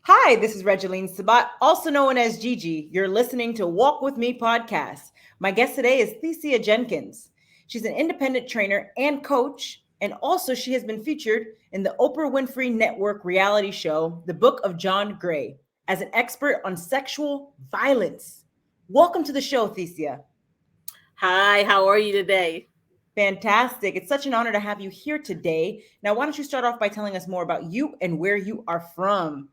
Hi, this is Regeline Sabat, also known as Gigi. You're listening to Walk With Me podcast. My guest today is Thecia Jenkins. She's an independent trainer and coach, and also she has been featured in the Oprah Winfrey Network reality show, The Book of John Gray, as an expert on sexual violence. Welcome to the show, Thecia. Hi, how are you today? Fantastic. It's such an honor to have you here today. Now, why don't you start off by telling us more about you and where you are from?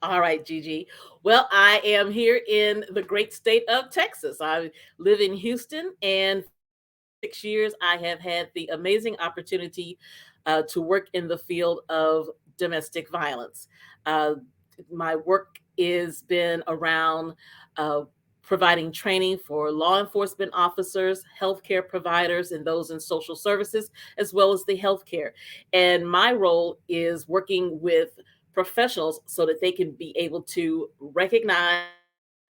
All right, Gigi. Well, I am here in the great state of Texas. I live in Houston, and for the last 6 years, I have had the amazing opportunity to work in the field of domestic violence. Uh, my work has been around uh, providing training for law enforcement officers, healthcare providers, and those in social services, as well as the healthcare. And my role is working with professionals so that they can be able to recognize,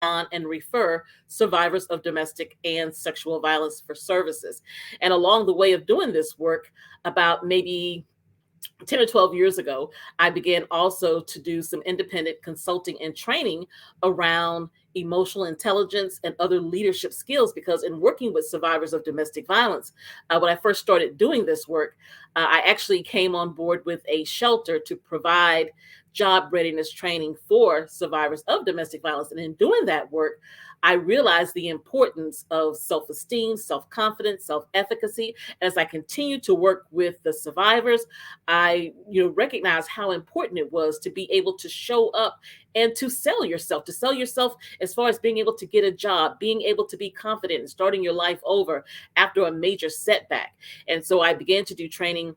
respond, and refer survivors of domestic and sexual violence for services. And along the way of doing this work, about maybe 10 or 12 years ago, I began also to do some independent consulting and training around emotional intelligence and other leadership skills. Because in working with survivors of domestic violence, when I first started doing this work, I actually came on board with a shelter to provide job readiness training for survivors of domestic violence. And in doing that work, I realized the importance of self esteem, self confidence, self efficacy. As I continue to work with the survivors, I recognize how important it was to be able to show up and to sell yourself as far as being able to get a job, being able to be confident and starting your life over after a major setback. And so I began to do training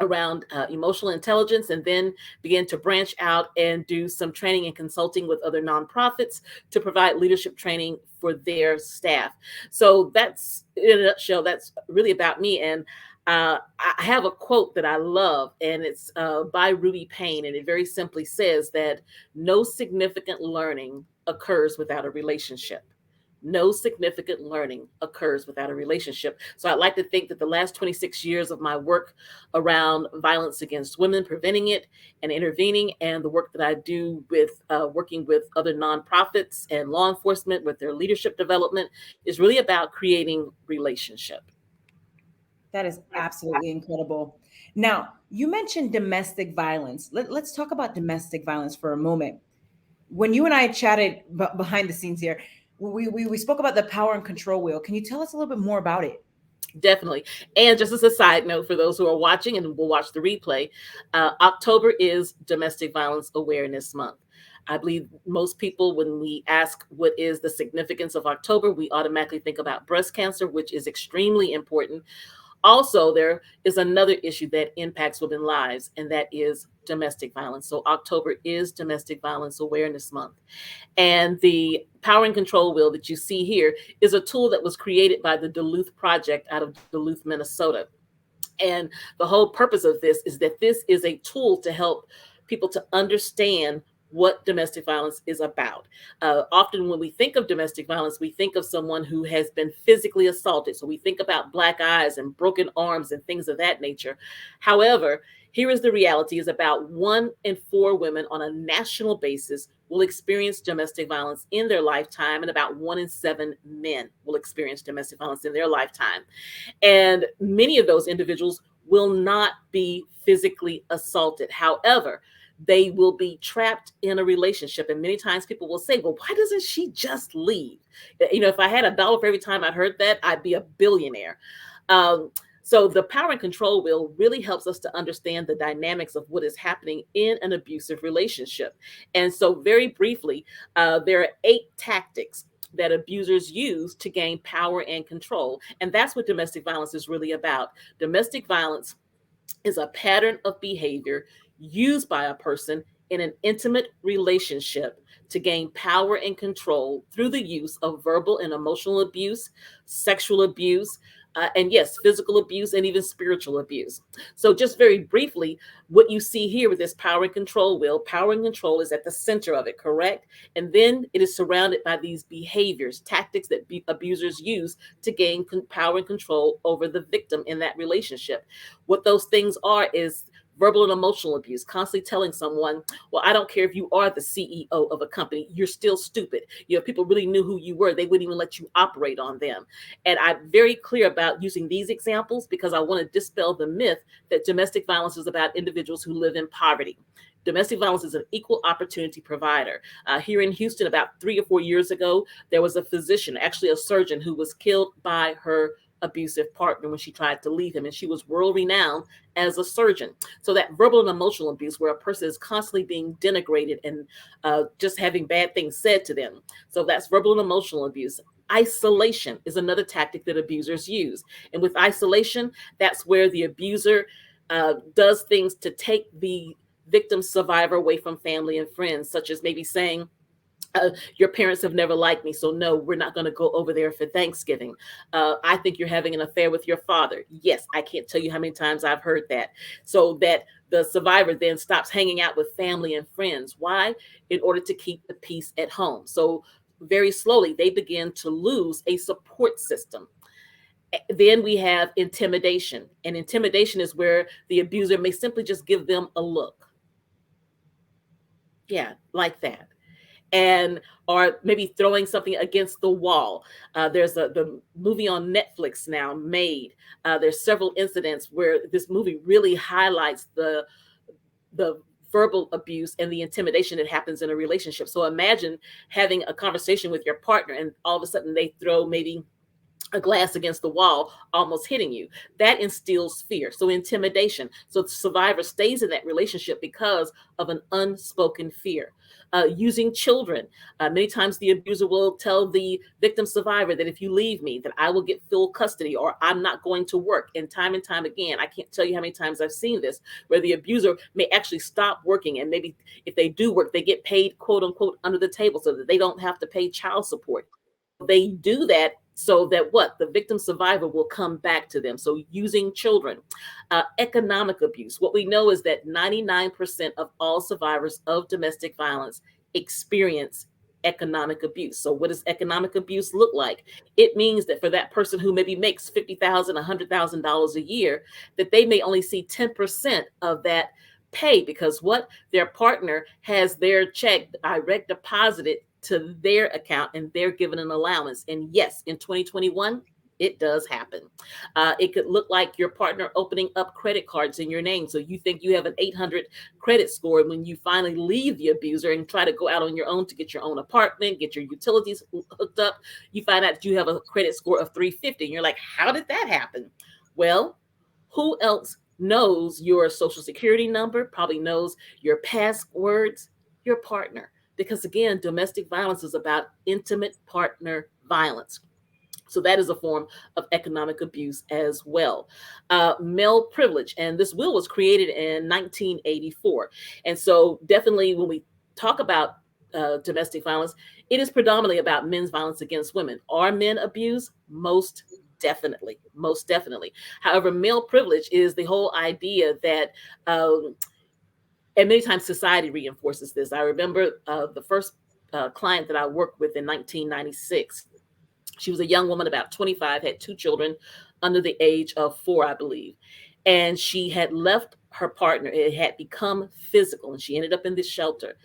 around emotional intelligence, and then began to branch out and do some training and consulting with other nonprofits to provide leadership training for their staff. So that's, in a nutshell, that's really about me. And I have a quote that I love, and it's by Ruby Payne, and it very simply says that no significant learning occurs without a relationship. No significant learning occurs without a relationship. So I'd like to think that the last 26 years of my work around violence against women, preventing it and intervening, and the work that I do with working with other nonprofits and law enforcement with their leadership development is really about creating relationship. That is absolutely incredible. Now, you mentioned domestic violence. Let's talk about domestic violence for a moment. When you and I chatted behind the scenes here, we spoke about the power and control wheel. Can you tell us a little bit more about it? Definitely. And just as a side note for those who are watching and will watch the replay, October is Domestic Violence Awareness Month. I believe most people, when we ask what is the significance of October, we automatically think about breast cancer, which is extremely important. Also, there is another issue that impacts women's lives, and that is domestic violence. So, October is Domestic Violence Awareness Month. And the power and control wheel that you see here is a tool that was created by the Duluth Project out of Duluth, Minnesota. And the whole purpose of this is that this is a tool to help people to understand what domestic violence is about. Often, when we think of domestic violence, we think of someone who has been physically assaulted. So we think about black eyes and broken arms and things of that nature. However, here is the reality: is about 1 in 4 women on a national basis will experience domestic violence in their lifetime, and about 1 in 7 men will experience domestic violence in their lifetime. And many of those individuals will not be physically assaulted. However, they will be trapped in a relationship. And many times people will say, well, why doesn't she just leave? If I had a dollar for every time I heard that, I'd be a billionaire. Um, so the power and control wheel really helps us to understand the dynamics of what is happening in an abusive relationship. And so, very briefly, there are 8 tactics that abusers use to gain power and control. And that's what domestic violence is really about. Domestic violence is a pattern of behavior used by a person in an intimate relationship to gain power and control through the use of verbal and emotional abuse, sexual abuse, and yes, physical abuse, and even spiritual abuse. So, just very briefly, what you see here with this power and control wheel, power and control is at the center of it, correct? And then it is surrounded by these behaviors, tactics that abusers use to gain power and control over the victim in that relationship. What those things are is Verbal and emotional abuse, constantly telling someone, well, I don't care if you are the CEO of a company, you're still stupid. You know, if people really knew who you were, they wouldn't even let you operate on them. And I'm very clear about using these examples because I want to dispel the myth that domestic violence is about individuals who live in poverty. Domestic violence is an equal opportunity provider. Here in Houston, about 3 or 4 years ago, there was a physician, actually a surgeon, who was killed by her abusive partner when she tried to leave him. And she was world renowned as a surgeon. So that verbal and emotional abuse, where a person is constantly being denigrated and just having bad things said to them. So that's verbal and emotional abuse. Isolation is another tactic that abusers use. And with isolation, that's where the abuser does things to take the victim survivor away from family and friends, such as maybe saying, your parents have never liked me, so no, we're not going to go over there for Thanksgiving. I think you're having an affair with your father. Yes, I can't tell you how many times I've heard that. So that the survivor then stops hanging out with family and friends. Why? In order to keep the peace at home. So very slowly, they begin to lose a support system. Then we have intimidation. And intimidation is where the abuser may simply just give them a look. Yeah, like that. And or maybe throwing something against the wall. There's the movie on Netflix now, Made. There's several incidents where this movie really highlights the verbal abuse and the intimidation that happens in a relationship. So imagine having a conversation with your partner, and all of a sudden they throw maybe a glass against the wall, almost hitting you. That instills fear. So intimidation. So the survivor stays in that relationship because of an unspoken fear. Using children. Many times the abuser will tell the victim survivor that if you leave me, that I will get full custody, or I'm not going to work. And time again, I can't tell you how many times I've seen this, where the abuser may actually stop working, and maybe if they do work, they get paid, quote unquote, under the table so that they don't have to pay child support. They do that so that what the victim survivor will come back to them. So using children. Economic abuse, what we know is that 99% of all survivors of domestic violence experience economic abuse. So what does economic abuse look like? It means that for that person who maybe makes $50,000, $100,000 a year, that they may only see 10% of that pay, because what their partner has their check direct deposited to their account, and they're given an allowance. And yes, in 2021, it does happen. It could look like your partner opening up credit cards in your name. So you think you have an 800 credit score. And when you finally leave the abuser and try to go out on your own to get your own apartment, get your utilities hooked up, you find out that you have a credit score of 350. And you're like, how did that happen? Well, who else knows your social security number, probably knows your passwords? Your partner. Because again, domestic violence is about intimate partner violence. So that is a form of economic abuse as well. Male privilege, and this will was created in 1984. And so definitely when we talk about domestic violence, it is predominantly about men's violence against women. Are men abused? Most definitely, most definitely. However, male privilege is the whole idea that and many times society reinforces this. I remember the first client that I worked with in 1996. She was a young woman, about 25, had two children under the age of 4, I believe. And she had left her partner. It had become physical, and she ended up in this shelter.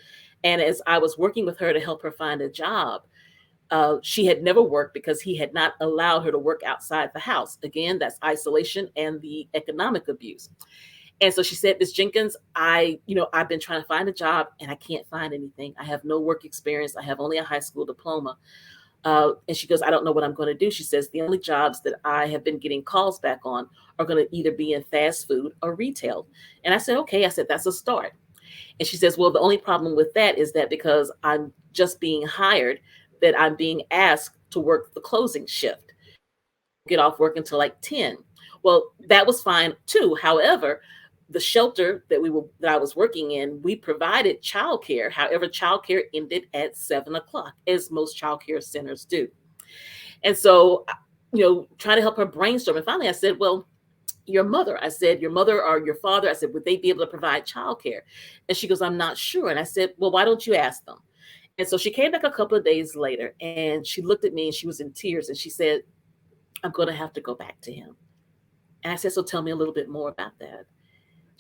And as I was working with her to help her find a job, she had never worked because he had not allowed her to work outside the house. Again, that's isolation and the economic abuse. And so she said, Miss Jenkins, I've been trying to find a job and I can't find anything. I have no work experience. I have only a high school diploma. And she goes, I don't know what I'm going to do. She says, the only jobs that I have been getting calls back on are going to either be in fast food or retail. And I said, okay. I said, that's a start. And she says, well, the only problem with that is that because I'm just being hired, that I'm being asked to work the closing shift. Get off work until like 10. Well, that was fine too. However, the shelter that I was working in, we provided childcare. However, childcare ended at 7 o'clock, as most childcare centers do. And so, trying to help her brainstorm. And finally I said, well, your mother or your father, I said, would they be able to provide childcare? And she goes, I'm not sure. And I said, well, why don't you ask them? And so she came back a couple of days later and she looked at me and she was in tears and she said, I'm going to have to go back to him. And I said, so tell me a little bit more about that.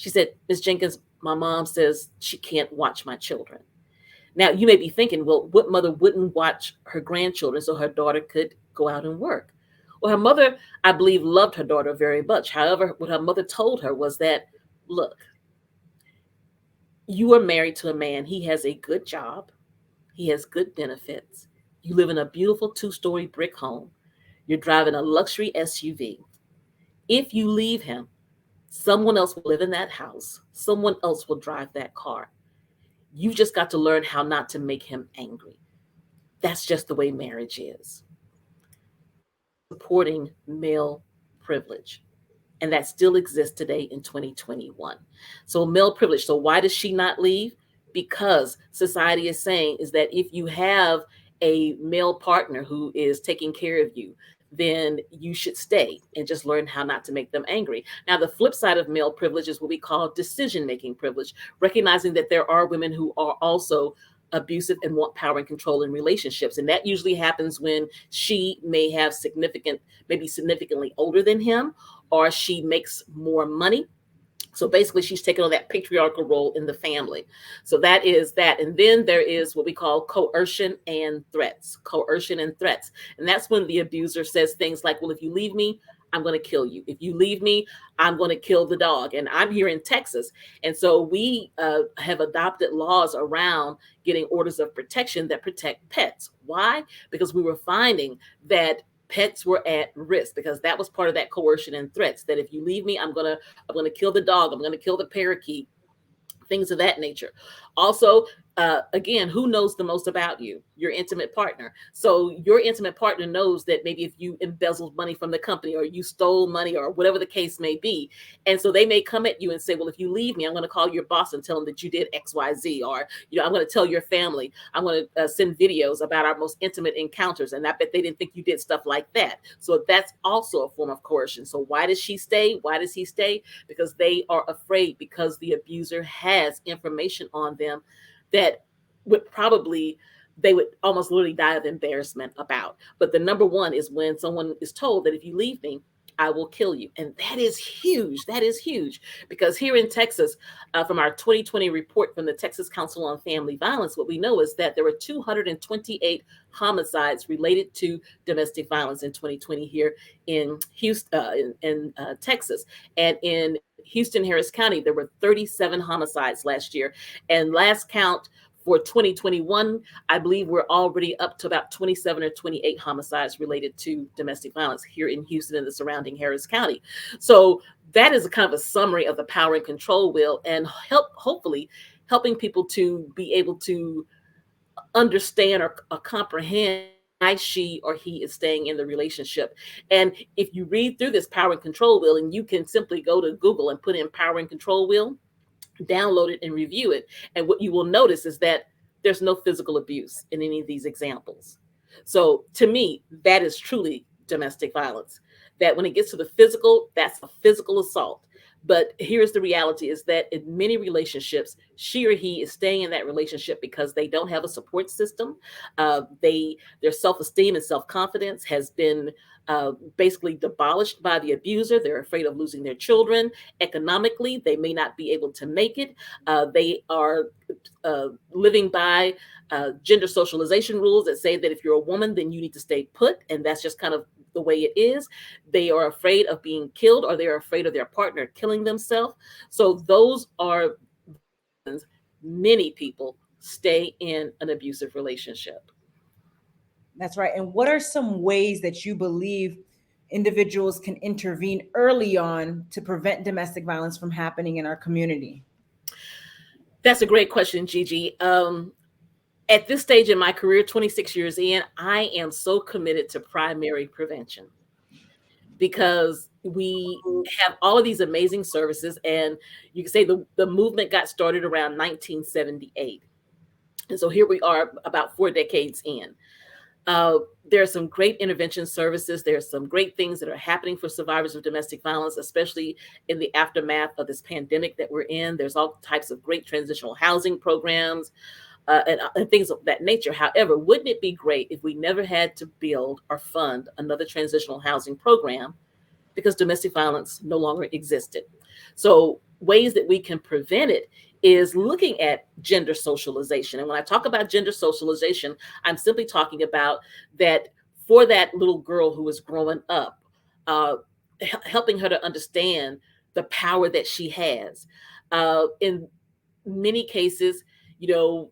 She said, Miss Jenkins, my mom says she can't watch my children. Now, you may be thinking, well, what mother wouldn't watch her grandchildren so her daughter could go out and work? Well, her mother, I believe, loved her daughter very much. However, what her mother told her was that, look, you are married to a man. He has a good job, he has good benefits. You live in a beautiful 2-story brick home. You're driving a luxury SUV. If you leave him, someone else will live in that house, someone else will drive that car. You just got to learn how not to make him angry. That's just the way marriage is. Supporting male privilege. And that still exists today in 2021. So male privilege. So why does she not leave? Because society is saying is that if you have a male partner who is taking care of you, then you should stay and just learn how not to make them angry. Now, the flip side of male privilege is what we call decision making privilege, recognizing that there are women who are also abusive and want power and control in relationships. And that usually happens when she may have maybe significantly older than him, or she makes more money. So basically, she's taking on that patriarchal role in the family. So that is that. And then there is what we call coercion and threats. Coercion and threats. And that's when the abuser says things like, well, if you leave me, I'm going to kill you. If you leave me, I'm going to kill the dog. And I'm here in Texas. And so we have adopted laws around getting orders of protection that protect pets. Why? Because we were finding that pets were at risk, because that was part of that coercion and threats, that if you leave me, I'm going to kill the dog, I'm going to kill the parakeet, things of that nature. Also, again, who knows the most about you? Your intimate partner. So your intimate partner knows that maybe if you embezzled money from the company, or you stole money, or whatever the case may be. And so they may come at you and say, well, if you leave me, I'm going to call your boss and tell them that you did XYZ, or, I'm going to tell your family, I'm going to send videos about our most intimate encounters. And I bet they didn't think you did stuff like that. So that's also a form of coercion. So why does she stay? Why does he stay? Because they are afraid, because the abuser has information on them that they would almost literally die of embarrassment about. But the number one is when someone is told that if you leave me, I will kill you. And that is huge. That is huge. Because here in Texas, from our 2020 report from the Texas Council on Family Violence, what we know is that there were 228 homicides related to domestic violence in 2020 here in Houston, in Texas. And in Houston, Harris County, there were 37 homicides last year. And last count for 2021, I believe we're already up to about 27 or 28 homicides related to domestic violence here in Houston and the surrounding Harris County. So that is a kind of a summary of the power and control wheel, and hopefully helping people to be able to understand or comprehend why she or he is staying in the relationship. And if you read through this power and control wheel, and you can simply go to Google and put in power and control wheel, download it and review it. And what you will notice is that there's no physical abuse in any of these examples. So to me, that is truly domestic violence. That when it gets to the physical, that's a physical assault. But here's the reality is that in many relationships, she or he is staying in that relationship because they don't have a support system. Their self-esteem and self-confidence has been basically demolished by the abuser. They're afraid of losing their children. Economically, they may not be able to make it. They are living by gender socialization rules that say that if you're a woman, then you need to stay put. And that's just kind of the way it is. They are afraid of being killed, or they're afraid of their partner killing themselves. So those are reasons many people stay in an abusive relationship. That's right. And what are some ways that you believe individuals can intervene early on to prevent domestic violence from happening in our community? That's a great question, Gigi. At this stage in my career, 26 years in, I am so committed to primary prevention, because we have all of these amazing services. And you can say the movement got started around 1978. And so here we are about 4 decades in. There are some great intervention services. There are some great things that are happening for survivors of domestic violence, especially in the aftermath of this pandemic that we're in. There's all types of great transitional housing programs, and things of that nature. However, wouldn't it be great if we never had to build or fund another transitional housing program, because domestic violence no longer existed? So ways that we can prevent it is looking at gender socialization. And when I talk about gender socialization, I'm simply talking about that for that little girl who is growing up, uh, helping her to understand the power that she has. In many cases, you know,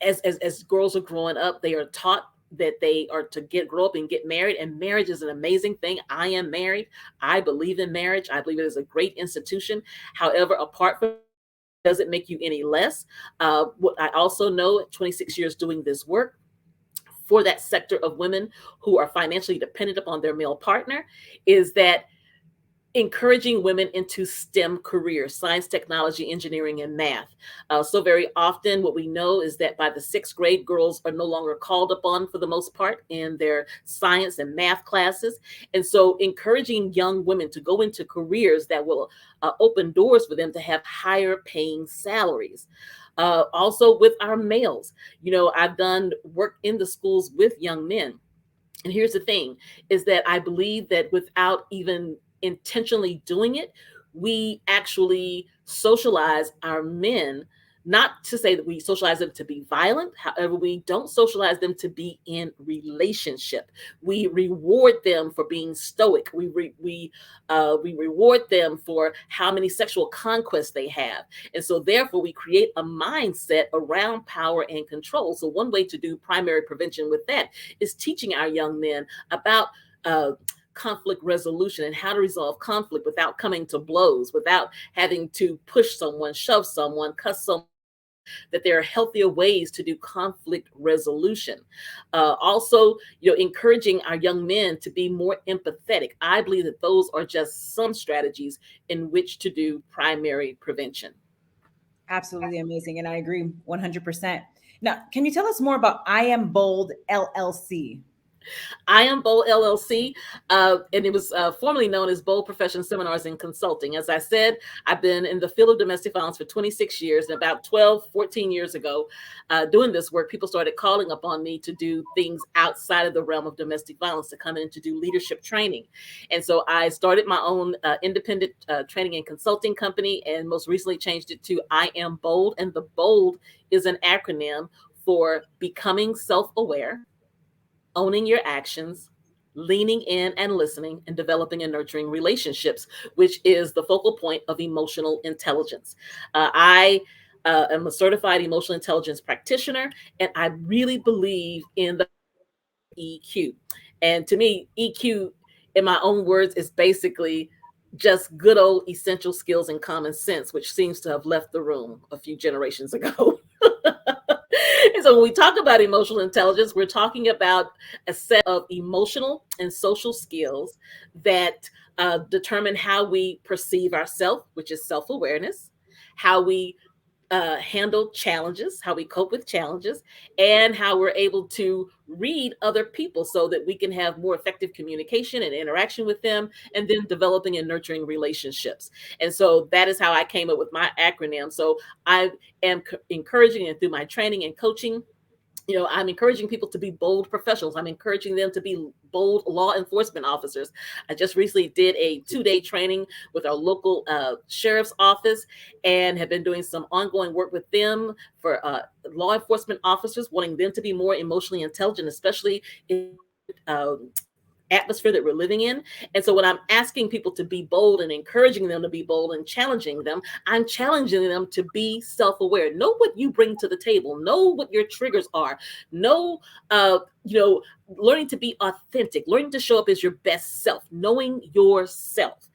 as girls are growing up, they are taught that they are to get grow up and get married, and marriage is an amazing thing. I am married. I believe in marriage. I believe it is a great institution. However, apart from, doesn't make you any less. What I also know at 26 years doing this work for that sector of women who are financially dependent upon their male partner is that encouraging women into STEM careers, science, technology, engineering, and math. So very often what we know is that by the sixth grade, girls are no longer called upon for the most part in their science and math classes. And so encouraging young women to go into careers that will open doors for them to have higher paying salaries. Also with our males, I've done work in the schools with young men, and here's the thing is that I believe that without even intentionally doing it, we actually socialize our men, not to say that we socialize them to be violent. However, we don't socialize them to be in relationship. We reward them for being stoic. We reward them for how many sexual conquests they have. And so therefore we create a mindset around power and control. So one way to do primary prevention with that is teaching our young men about conflict resolution and how to resolve conflict without coming to blows, without having to push someone, shove someone, cuss someone, that there are healthier ways to do conflict resolution. Also, encouraging our young men to be more empathetic. I believe that those are just some strategies in which to do primary prevention. Absolutely amazing. And I agree 100%. Now, can you tell us more about I Am Bold LLC? I Am Bold LLC, and it was formerly known as Bold Profession Seminars and Consulting. As I said, I've been in the field of domestic violence for 26 years, and about 12, 14 years ago, doing this work, people started calling upon me to do things outside of the realm of domestic violence, to come in to do leadership training. And so I started my own independent training and consulting company, and most recently changed it to I Am Bold. And the BOLD is an acronym for becoming self-aware, owning your actions, leaning in and listening, and developing and nurturing relationships, which is the focal point of emotional intelligence. I am a certified emotional intelligence practitioner, and I really believe in the EQ. And to me, EQ, in my own words, is basically just good old essential skills and common sense, which seems to have left the room a few generations ago. And so when we talk about emotional intelligence, we're talking about a set of emotional and social skills that determine how we perceive ourselves, which is self awareness, how we handle challenges, how we cope with challenges, and how we're able to read other people so that we can have more effective communication and interaction with them, and then developing and nurturing relationships. And so that is how I came up with my acronym. So I am encouraging, and through my training and coaching, I'm encouraging people to be bold professionals. I'm encouraging them to be bold law enforcement officers. I just recently did a 2-day training with our local sheriff's office, and have been doing some ongoing work with them for law enforcement officers, wanting them to be more emotionally intelligent, especially in uh, atmosphere that we're living in. And so when I'm asking people to be bold and encouraging them to be bold and challenging them, I'm challenging them to be self-aware. Know what you bring to the table. Know what your triggers are. Know, learning to be authentic, learning to show up as your best self, knowing yourself.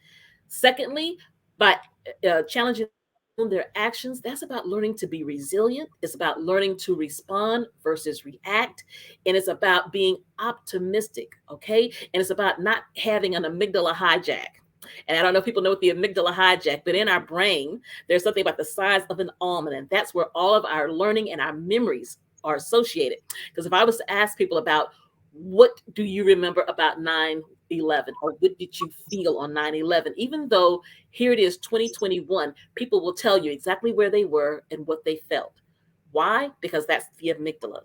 Secondly, by challenging their actions, that's about learning to be resilient. It's about learning to respond versus react. And it's about being optimistic, okay? And it's about not having an amygdala hijack. And I don't know if people know what the amygdala hijack, but in our brain, there's something about the size of an almond, and that's where all of our learning and our memories are associated. Because if I was to ask people about what do you remember about 9/11, or what did you feel on 9/11, even though here it is 2021, people will tell you exactly where they were and what they felt. Why? Because that's the amygdala.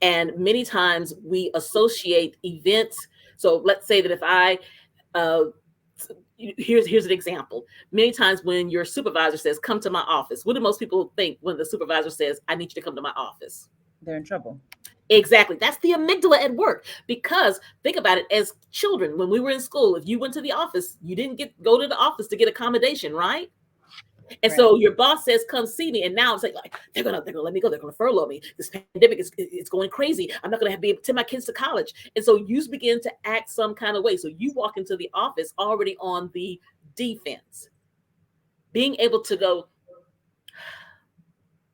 And many times we associate events. So let's say that if I uh, here's an example. Many times when your supervisor says, "Come to my office," what do most people think when the supervisor says, "I need you to come to my office"? They're in trouble. Exactly. That's the amygdala at work. Because think about it, as children, when we were in school, if you went to the office, you didn't go to the office to get accommodation, right? And Right. so your boss says, "Come see me," and now it's like they're gonna let me go. They're gonna furlough me. This pandemic is it's going crazy. I'm not gonna be able to send my kids to college. And so you begin to act some kind of way. So you walk into the office already on the defense, being able to go,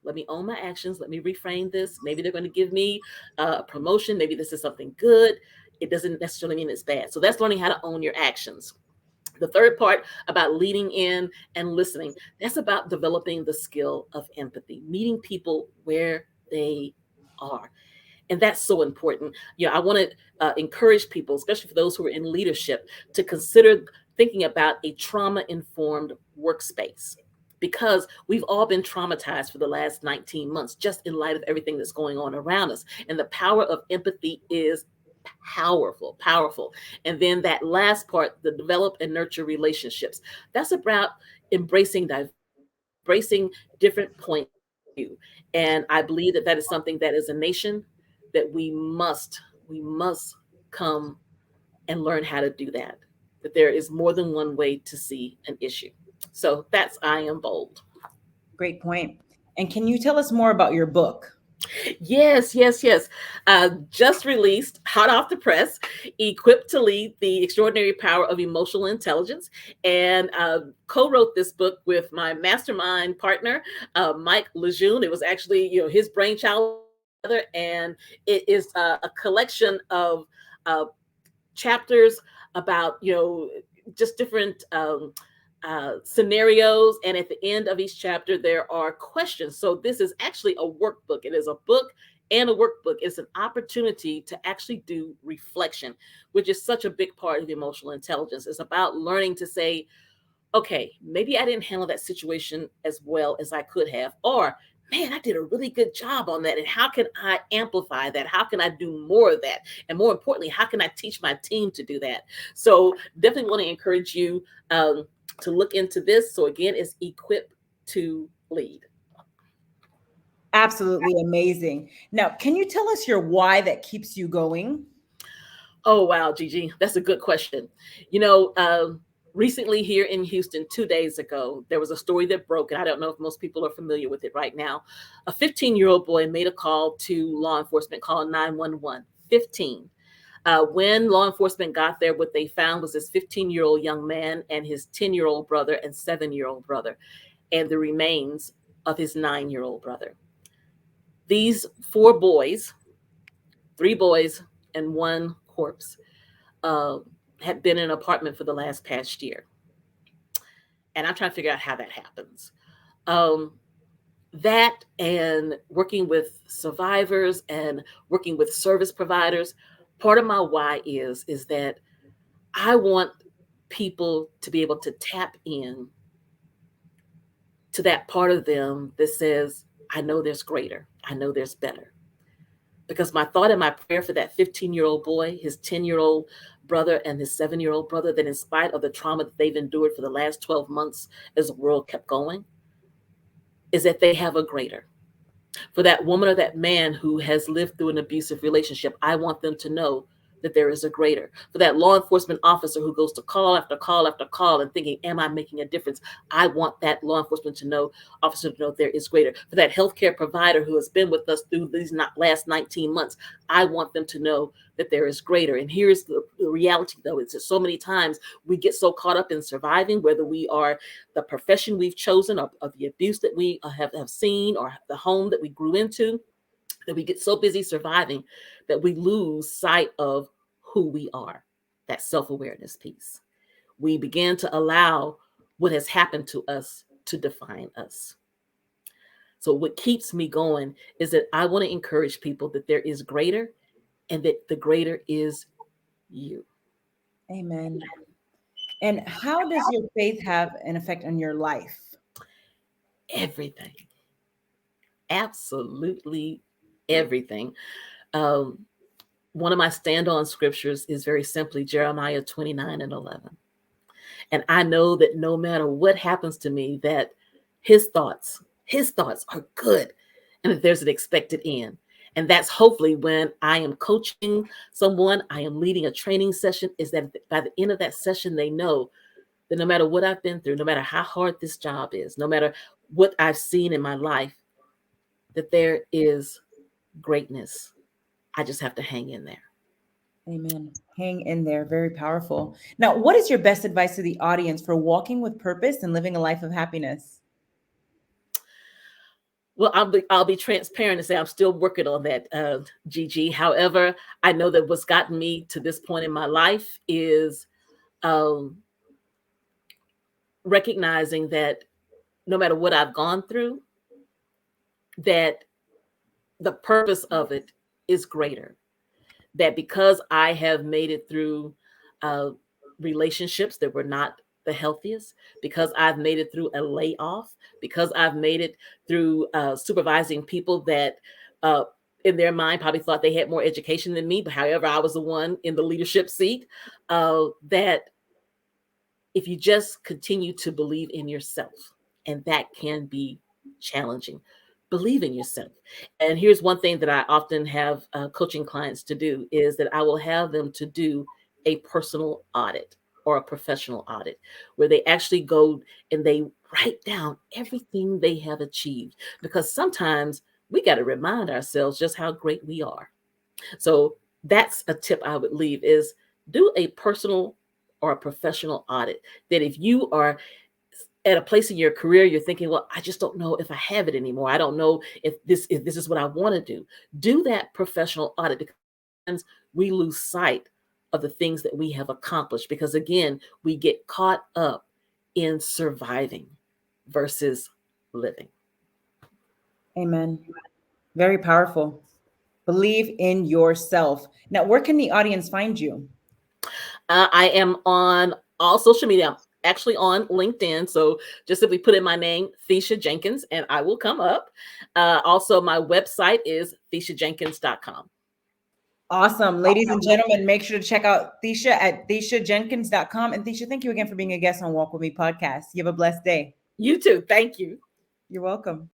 let me own my actions. Let me reframe this. Maybe they're going to give me a promotion. Maybe this is something good. It doesn't necessarily mean it's bad. So that's learning how to own your actions. The third part about leading in and listening, that's about developing the skill of empathy, meeting people where they are. And that's so important. I want to encourage people, especially for those who are in leadership, to consider thinking about a trauma informed workspace, because we've all been traumatized for the last 19 months, just in light of everything that's going on around us. And the power of empathy is powerful, powerful. And then that last part, the develop and nurture relationships, that's about embracing diversity, embracing different points of view. And I believe that that is something that as a nation that we must come and learn how to do that. That there is more than one way to see an issue. So that's I Am Bold. Great point. And can you tell us more about your book? Yes, yes, yes. Just released, hot off the press, Equipped to Lead the Extraordinary Power of Emotional Intelligence. And co wrote this book with my mastermind partner, Mike Lejeune. It was actually his brainchild together. And it is a collection of uh, chapters about just different scenarios, and at the end of each chapter there are questions. So this is actually a workbook. It is a book and a workbook. It's an opportunity to actually do reflection, which is such a big part of emotional intelligence. It's about learning to say, okay, maybe I didn't handle that situation as well as I could have, or man, I did a really good job on that. And how can I amplify that? How can I do more of that? And more importantly, how can I teach my team to do that? So definitely want to encourage you to look into this. So again, it's Equip to Lead. Absolutely amazing. Now, can you tell us your why that keeps you going? Oh, wow, Gigi, that's a good question. Recently here in Houston, 2 days ago, there was a story that broke, and I don't know if most people are familiar with it right now. A 15-year-old boy made a call to law enforcement, called 911. 15. When law enforcement got there, what they found was this 15-year-old young man and his 10-year-old brother and 7-year-old brother, and the remains of his 9-year-old brother. These four boys, three boys and one corpse, uh, had been in an apartment for the last past year. And I'm trying to figure out how that happens. Um, that and working with survivors and working with service providers, part of my why is that I want people to be able to tap in to that part of them that says, I know there's greater, I know there's better. Because my thought and my prayer for that 15-year-old boy, his 10-year-old brother, and his 7-year-old brother, that in spite of the trauma that they've endured for the last 12 months as the world kept going, is that they have a greater. For that woman or that man who has lived through an abusive relationship, I want them to know that there is a greater. For that law enforcement officer who goes to call after call after call and thinking, am I making a difference? I want that law enforcement to know, officer to know there is greater. For that healthcare provider who has been with us through these last 19 months, I want them to know that there is greater. And here's the reality, though, is that so many times we get so caught up in surviving, whether we are the profession we've chosen or the abuse that we have seen or the home that we grew into, that we get so busy surviving that we lose sight of who we are, that self-awareness piece. We begin to allow what has happened to us to define us. So what keeps me going is that I want to encourage people that there is greater and that the greater is you. Amen. And how does your faith have an effect on your life? Everything, absolutely everything. Um, One of my stand on scriptures is very simply Jeremiah 29:11. And I know that no matter what happens to me, that his thoughts are good, and that there's an expected end. And that's hopefully when I am coaching someone, I am leading a training session, is that by the end of that session, they know that no matter what I've been through, no matter how hard this job is, no matter what I've seen in my life, that there is greatness. I just have to hang in there. Amen. Hang in there. Very powerful. Now, what is your best advice to the audience for walking with purpose and living a life of happiness? Well, I'll be transparent and say I'm still working on that, Gigi. However, I know that what's gotten me to this point in my life is um, recognizing that no matter what I've gone through, that the purpose of it is greater. That because I have made it through uh, relationships that were not the healthiest, because I've made it through a layoff, because I've made it through supervising people that uh, in their mind probably thought they had more education than me, but however, I was the one in the leadership seat, that if you just continue to believe in yourself, and that can be challenging, believe in yourself. And here's one thing that I often have coaching clients to do is that I will have them to do a personal audit or a professional audit where they actually go and they write down everything they have achieved, because sometimes we got to remind ourselves just how great we are. So that's a tip I would leave is do a personal or a professional audit. That if you are at a place in your career, you're thinking, well, I just don't know if I have it anymore. I don't know if this is what I want to do. Do that professional audit, because we lose sight of the things that we have accomplished because again, we get caught up in surviving versus living. Amen. Very powerful. Believe in yourself. Now, where can the audience find you? I am on all social media. I'm actually on LinkedIn. So just simply put in my name, Thecia Jenkins, and I will come up. Also, my website is theciajenkins.com. Awesome. Ladies and gentlemen, make sure to check out Thecia at theciajenkins.com. And Thecia, thank you again for being a guest on Walk With Me podcast. You have a blessed day. You too. Thank you. You're welcome.